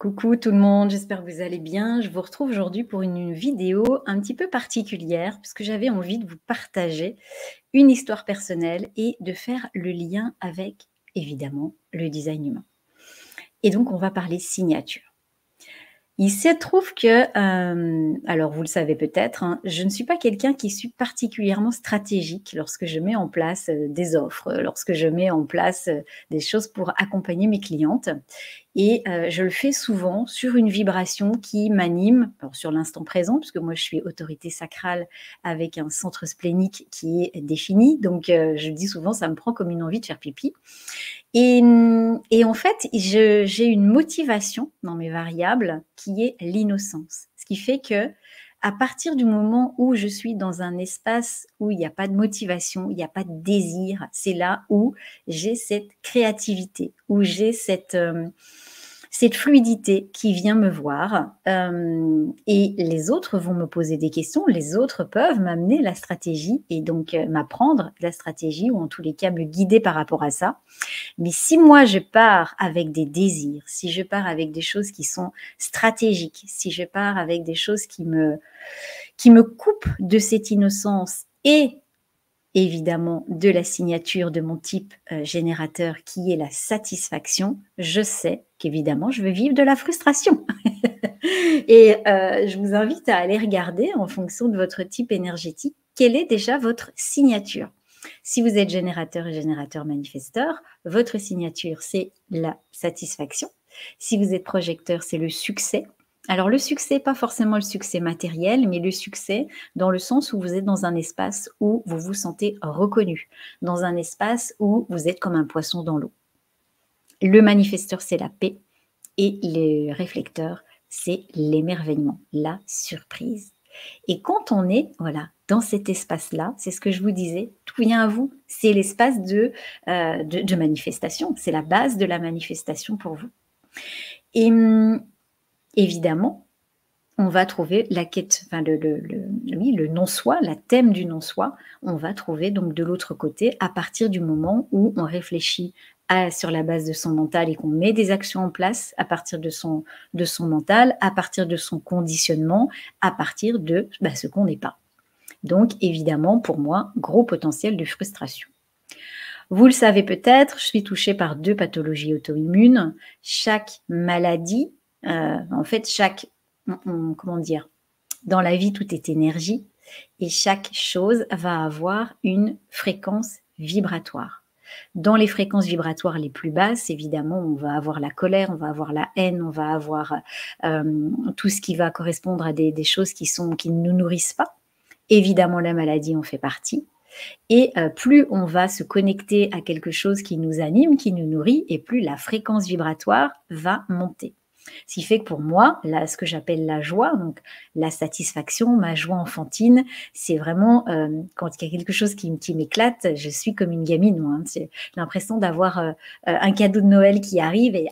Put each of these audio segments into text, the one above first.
Coucou tout le monde, j'espère que vous allez bien. Je vous retrouve aujourd'hui pour une vidéo un petit peu particulière puisque j'avais envie de vous partager une histoire personnelle et de faire le lien avec, évidemment, le design humain. Et donc, on va parler signature. Il se trouve que, alors vous le savez peut-être, hein, je ne suis pas quelqu'un qui suis particulièrement stratégique lorsque je mets en place des offres, lorsque je mets en place des choses pour accompagner mes clientes. Et je le fais souvent sur une vibration qui m'anime, alors sur l'instant présent, puisque moi je suis autorité sacrale avec un centre splénique qui est défini. Donc je dis souvent, ça me prend comme une envie de faire pipi. Et en fait, j'ai une motivation dans mes variables qui est l'innocence. Ce qui fait que à partir du moment où je suis dans un espace où il n'y a pas de motivation, il n'y a pas de désir, c'est là où j'ai cette créativité, où j'ai cette fluidité qui vient me voir, et les autres vont me poser des questions, les autres peuvent m'amener la stratégie et donc m'apprendre la stratégie ou en tous les cas me guider par rapport à ça. Mais si moi je pars avec des désirs, si je pars avec des choses qui sont stratégiques, si je pars avec des choses qui me coupent de cette innocence et évidemment de la signature de mon type générateur qui est la satisfaction, je sais qu'évidemment je vais vivre de la frustration. Et je vous invite à aller regarder en fonction de votre type énergétique, quelle est déjà votre signature. Si vous êtes générateur et générateur manifesteur, votre signature, c'est la satisfaction. Si vous êtes projecteur, c'est le succès. Alors le succès, pas forcément le succès matériel, mais le succès dans le sens où vous êtes dans un espace où vous vous sentez reconnu, dans un espace où vous êtes comme un poisson dans l'eau. Le manifesteur, c'est la paix et le réflecteur, c'est l'émerveillement, la surprise. Et quand on est dans cet espace-là, c'est ce que je vous disais, tout vient à vous. C'est l'espace de manifestation, c'est la base de la manifestation pour vous. Et évidemment, on va trouver la quête, enfin le non-soi, la thème du non-soi, on va trouver donc de l'autre côté à partir du moment où on réfléchit sur la base de son mental et qu'on met des actions en place à partir de son mental, à partir de son conditionnement, à partir de ce qu'on n'est pas. Donc évidemment, pour moi, gros potentiel de frustration. Vous le savez peut-être, je suis touchée par 2 pathologies auto-immunes. Chaque maladie, en fait, comment dire, dans la vie, tout est énergie et chaque chose va avoir une fréquence vibratoire. Dans les fréquences vibratoires les plus basses, évidemment, on va avoir la colère, on va avoir la haine, on va avoir tout ce qui va correspondre à des choses qui ne nous nourrissent pas. Évidemment, la maladie en fait partie. Et plus on va se connecter à quelque chose qui nous anime, qui nous nourrit, et plus la fréquence vibratoire va monter. Ce qui fait que pour moi, là, ce que j'appelle la joie, donc la satisfaction, ma joie enfantine, c'est vraiment quand il y a quelque chose qui m'éclate, je suis comme une gamine, moi. Hein, j'ai l'impression d'avoir un cadeau de Noël qui arrive et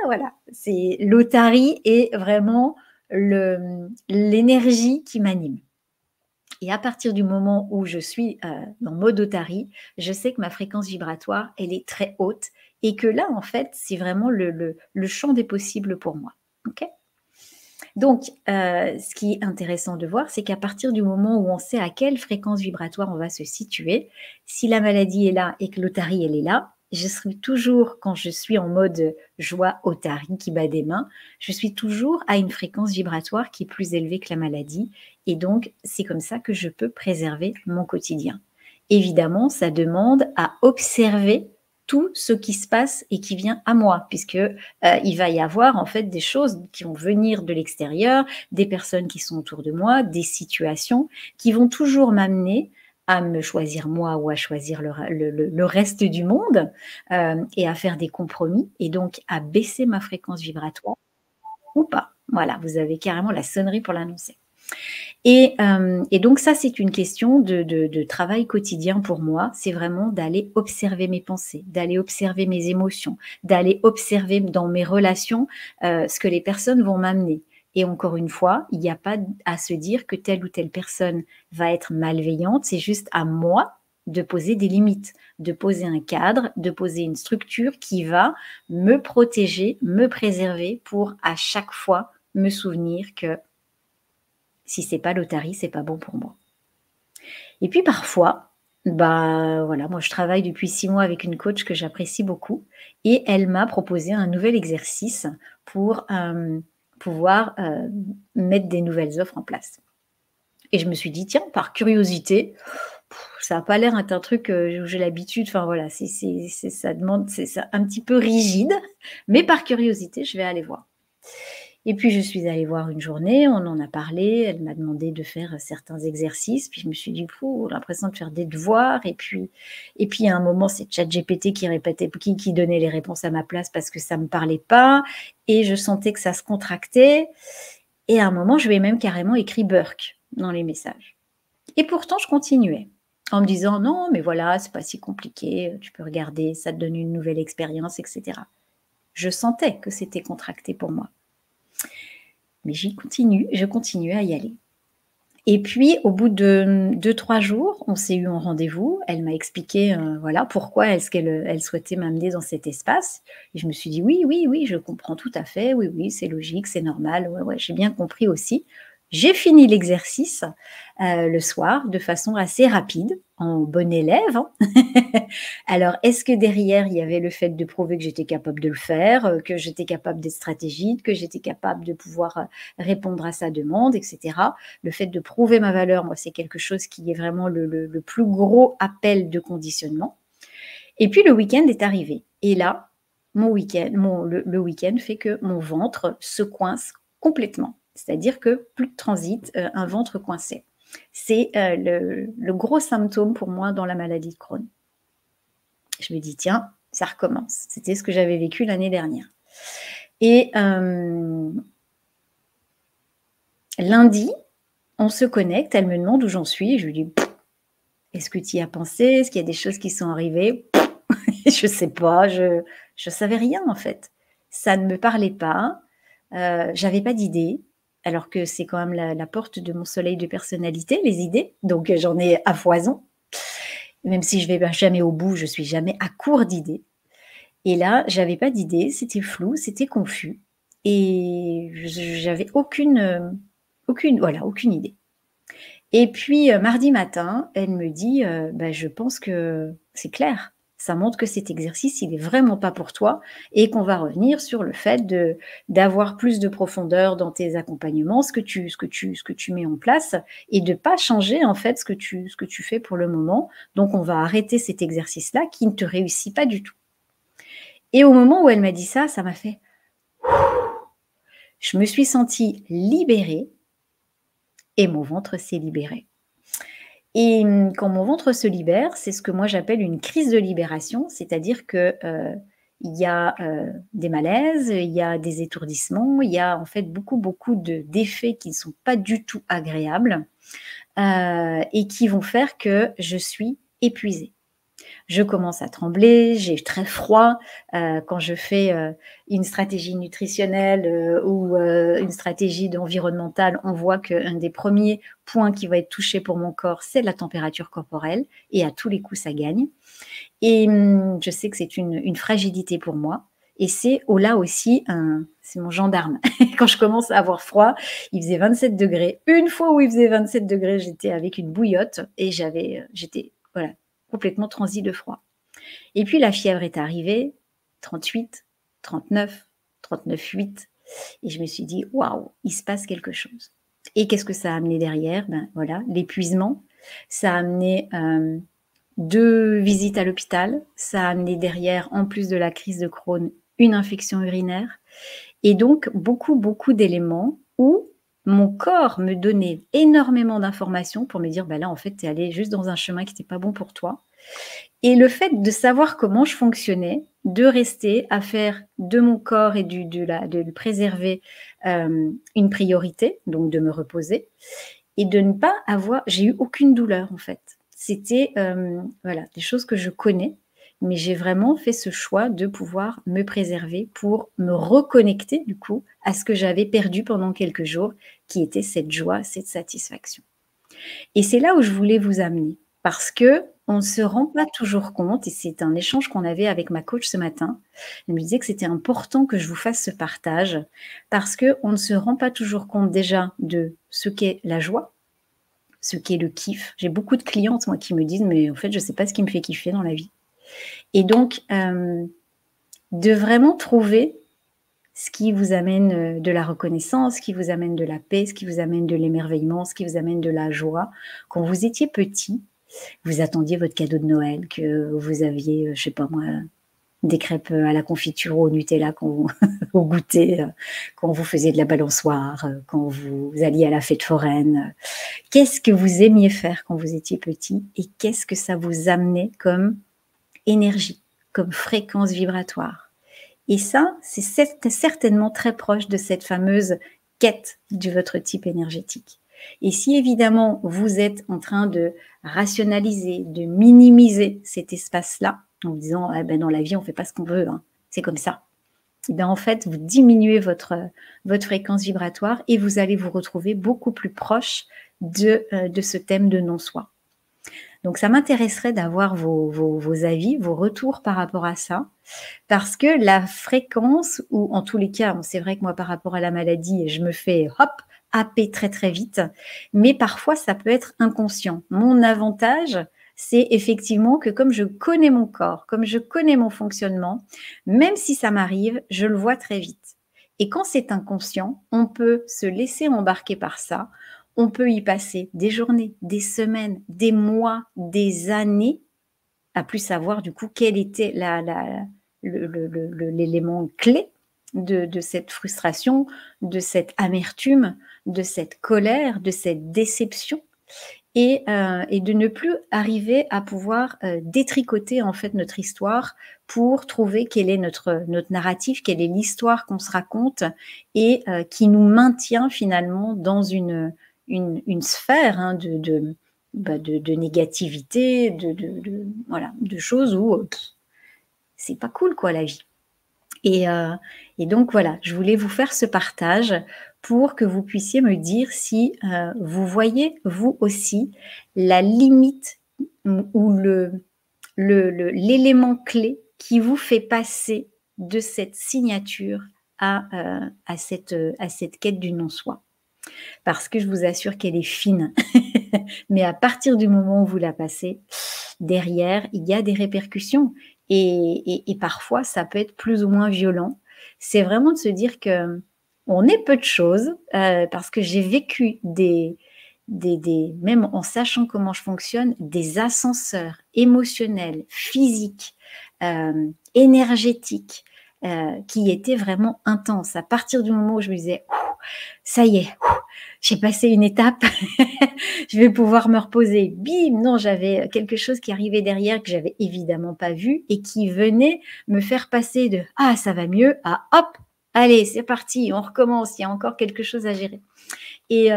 voilà, c'est l'otarie et vraiment l'énergie qui m'anime. Et à partir du moment où je suis en mode otarie, je sais que ma fréquence vibratoire, elle est très haute et que là, en fait, c'est vraiment le champ des possibles pour moi. Okay, donc, ce qui est intéressant de voir, c'est qu'à partir du moment où on sait à quelle fréquence vibratoire on va se situer, si la maladie est là et que l'otarie, elle est là, je serai toujours, quand je suis en mode joie otarie qui bat des mains, je suis toujours à une fréquence vibratoire qui est plus élevée que la maladie. Et donc, c'est comme ça que je peux préserver mon quotidien. Évidemment, ça demande à observer tout ce qui se passe et qui vient à moi, puisque il va y avoir en fait des choses qui vont venir de l'extérieur, des personnes qui sont autour de moi, des situations qui vont toujours m'amener à me choisir moi ou à choisir le reste du monde et à faire des compromis et donc à baisser ma fréquence vibratoire ou pas. Voilà, vous avez carrément la sonnerie pour l'annoncer. Et donc ça, c'est une question de travail quotidien pour moi. C'est vraiment d'aller observer mes pensées, d'aller observer mes émotions, d'aller observer dans mes relations ce que les personnes vont m'amener. Et encore une fois, il n'y a pas à se dire que telle ou telle personne va être malveillante. C'est juste à moi de poser des limites, de poser un cadre, de poser une structure qui va me protéger, me préserver pour à chaque fois me souvenir que si c'est pas l'Otari, c'est pas bon pour moi. Et puis parfois, bah, voilà, moi je travaille depuis 6 mois avec une coach que j'apprécie beaucoup et elle m'a proposé un nouvel exercice pour, pouvoir, mettre des nouvelles offres en place. Et je me suis dit: «Tiens, par curiosité, ça a pas l'air d'être un truc, où j'ai l'habitude», enfin voilà, ça demande c'est un petit peu rigide, mais par curiosité, je vais aller voir. Et puis je suis allée voir une journée, on en a parlé, elle m'a demandé de faire certains exercices, puis je me suis dit: «Fou, l'impression de faire des devoirs» et puis à un moment, c'est ChatGPT qui répétait qui donnait les réponses à ma place parce que ça me parlait pas et je sentais que ça se contractait et à un moment, je lui ai même carrément écrit Burk dans les messages. Et pourtant, je continuais en me disant: «Non, mais voilà, c'est pas si compliqué, tu peux regarder, ça te donne une nouvelle expérience» et cetera. Je sentais que c'était contracté pour moi. Mais je continue à y aller. Et puis au bout de 2-3 jours, on s'est eu en rendez-vous. Elle m'a expliqué, voilà, pourquoi est-ce elle souhaitait m'amener dans cet espace et je me suis dit: «Oui, oui, oui, je comprends tout à fait. Oui, oui, c'est logique, c'est normal. Ouais, ouais, j'ai bien compris aussi». J'ai fini l'exercice, le soir de façon assez rapide, en bonne élève, hein. Alors est-ce que derrière, il y avait le fait de prouver que j'étais capable de le faire, que j'étais capable d'être stratégique, que j'étais capable de pouvoir, répondre à sa demande et cetera. Le fait de prouver ma valeur, moi, c'est quelque chose qui est vraiment le plus gros appel de conditionnement. Et puis le week-end est arrivé et là, mon week-end mon le week-end fait que mon ventre se coince complètement. C'est-à-dire que plus de transit, un ventre coincé. C'est, le gros symptôme pour moi dans la maladie de Crohn. Je me dis: «Tiens, ça recommence». C'était ce que j'avais vécu l'année dernière et lundi, on se connecte, elle me demande où j'en suis et je lui dis: «Est-ce que tu y as pensé? Est-ce qu'il y a des choses qui sont arrivées?» Je sais pas, je savais rien en fait. Ça ne me parlait pas, j'avais pas d'idées, alors que c'est quand même la porte de mon soleil de personnalité, les idées, donc j'en ai à foison. Même si je vais jamais au bout, je suis jamais à court d'idées et là, j'avais pas d'idées, c'était flou, c'était confus et j'avais aucune idée. Et puis, mardi matin, elle me dit, «Bah, je pense que c'est clair. Ça montre que cet exercice, il est vraiment pas pour toi et qu'on va revenir sur le fait d'avoir plus de profondeur dans tes accompagnements, ce que tu mets en place et de pas changer, en fait, ce que tu fais pour le moment. Donc on va arrêter cet exercice-là qui ne te réussit pas du tout». Et au moment où elle m'a dit ça, ça m'a fait je me suis sentie libérée et mon ventre s'est libéré. Et quand mon ventre se libère, c'est ce que moi j'appelle une crise de libération, c'est-à-dire que, il y a, des malaises, il y a des étourdissements, il y a en fait beaucoup, beaucoup d'effets qui ne sont pas du tout agréables, et qui vont faire que je suis épuisée. Je commence à trembler, j'ai très froid, quand je fais, une stratégie nutritionnelle, ou, une stratégie environnementale, on voit qu'un des premiers points qui va être touché pour mon corps, c'est la température corporelle et à tous les coups, ça gagne et je sais que c'est une fragilité pour moi et c'est là aussi c'est mon gendarme. Quand je commence à avoir froid, il faisait 27 degrés. Une fois où il faisait 27 degrés, j'étais avec une bouillotte et j'étais, voilà, complètement transie de froid. Et puis la fièvre est arrivée, 38, 39, 39,8 et je me suis dit: «Waouh, il se passe quelque chose» et qu'est-ce que ça a amené derrière? Ben, voilà, l'épuisement. Ça a amené, 2 visites à l'hôpital. Ça a amené derrière, en plus de la crise de Crohn, une infection urinaire et donc beaucoup, beaucoup d'éléments où mon corps me donnait énormément d'informations pour me dire: «Bah, là, en fait, tu es allé juste dans un chemin qui était pas bon pour toi». Et le fait de savoir comment je fonctionnais, de rester à faire de mon corps et de le préserver, une priorité, donc de me reposer et de ne pas avoir j'ai eu aucune douleur en fait. C'était, voilà, des choses que je connais, mais j'ai vraiment fait ce choix de pouvoir me préserver pour me reconnecter du coup à ce que j'avais perdu pendant quelques jours, qui était cette joie, cette satisfaction. Et c'est là où je voulais vous amener parce qu'on on ne se rend pas toujours compte et c'est un échange qu'on avait avec ma coach ce matin. Elle me disait que c'était important que je vous fasse ce partage parce qu'on ne se rend pas toujours compte déjà de ce qu'est la joie, ce qu'est le kiff. J'ai beaucoup de clientes, moi, qui me disent: «Mais en fait, je ne sais pas ce qui me fait kiffer dans la vie» et donc de vraiment trouver ce qui vous amène, de la reconnaissance, ce qui vous amène de la paix, ce qui vous amène de l'émerveillement, ce qui vous amène de la joie. Quand vous étiez petit, vous attendiez votre cadeau de Noël, que vous aviez, je sais pas moi, des crêpes, à la confiture ou au Nutella quand vous au goûter, quand vous faisiez de la balançoire, quand vous alliez à la fête foraine. Qu'est-ce que vous aimiez faire quand vous étiez petit et qu'est-ce que ça vous amenait comme énergie, comme fréquence vibratoire? Et ça, c'est certainement très proche de cette fameuse quête de votre type énergétique. Et si évidemment vous êtes en train de rationaliser, de minimiser cet espace-là, en vous disant ah ben dans la vie on ne fait pas ce qu'on veut, hein, c'est comme ça. Et bien en fait vous diminuez votre fréquence vibratoire et vous allez vous retrouver beaucoup plus proche de ce thème de non-soi. Donc ça m'intéresserait d'avoir vos avis, vos retours par rapport à ça. Parce que la fréquence ou en tous les cas, bon, c'est vrai que moi par rapport à la maladie, je me fais hop, happer très, très vite, mais parfois ça peut être inconscient. Mon avantage, c'est effectivement que comme je connais mon corps, comme je connais mon fonctionnement, même si ça m'arrive, je le vois très vite. Et quand c'est inconscient, on peut se laisser embarquer par ça, on peut y passer des journées, des semaines, des mois, des années, à plus savoir du coup quelle était l'élément clé de cette frustration, de cette amertume, de cette colère, de cette déception et de ne plus arriver à pouvoir, détricoter en fait notre histoire pour trouver quel est notre narratif, quelle est l'histoire qu'on se raconte et qui nous maintient finalement dans une sphère, hein, de négativité, voilà, de choses où, c'est pas cool quoi la vie. Et heu et donc voilà, je voulais vous faire ce partage pour que vous puissiez me dire si, vous voyez, vous aussi, la limite ou l'élément clé qui vous fait passer de cette signature à cette quête du non-soi. Parce que je vous assure qu'elle est fine. Mais à partir du moment où vous la passez, derrière, il y a des répercussions et parfois ça peut être plus ou moins violent. C'est vraiment de se dire qu'on est peu de choses, parce que j'ai vécu des même en sachant comment je fonctionne, des ascenseurs émotionnels, physiques, énergétiques, qui étaient vraiment intenses. À partir du moment où je me disais: «Ça y est, j'ai passé une étape, je vais pouvoir me reposer». Bim! Non, j'avais quelque chose qui arrivait derrière que j'avais évidemment pas vu et qui venait me faire passer de «Ah, ça va mieux» à «Hop, allez, c'est parti, on recommence, il y a encore quelque chose à gérer». Et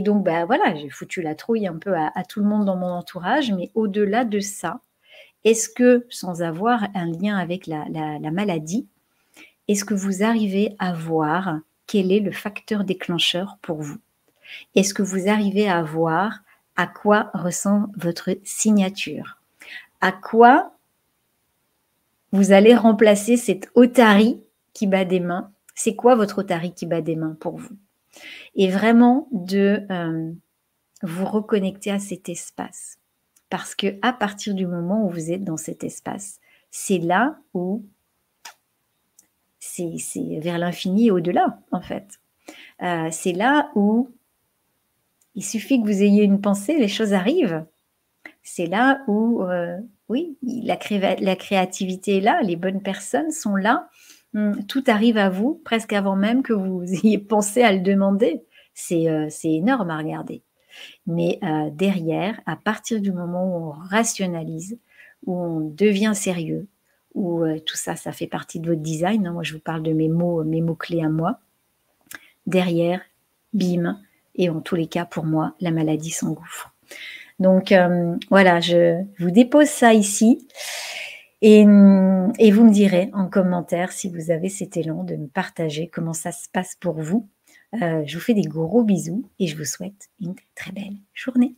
donc, bah, voilà, j'ai foutu la trouille un peu à tout le monde dans mon entourage, mais au-delà de ça, est-ce que, sans avoir un lien avec la maladie, est-ce que vous arrivez à voir quel est le facteur déclencheur pour vous? Est-ce que vous arrivez à voir à quoi ressemble votre signature? À quoi vous allez remplacer cette otarie qui bat des mains? C'est quoi votre otarie qui bat des mains pour vous? Et vraiment de, vous reconnecter à cet espace. Parce que à partir du moment où vous êtes dans cet espace, c'est là où c'est vers l'infini et au-delà, en fait. C'est là où il suffit que vous ayez une pensée, les choses arrivent. C'est là où, oui, la créativité est là, les bonnes personnes sont là. Tout arrive à vous presque avant même que vous ayez pensé à le demander. C'est énorme à regarder. Mais derrière, à partir du moment où on rationalise, où on devient sérieux, où tout ça, ça fait partie de votre design, hein, moi je vous parle de mes mots clés à moi. Derrière, bim, et en tous les cas, pour moi, la maladie s'engouffre. Donc voilà, je vous dépose ça ici et vous me direz en commentaire si vous avez cet élan de me partager comment ça se passe pour vous. Je vous fais des gros bisous et je vous souhaite une très belle journée.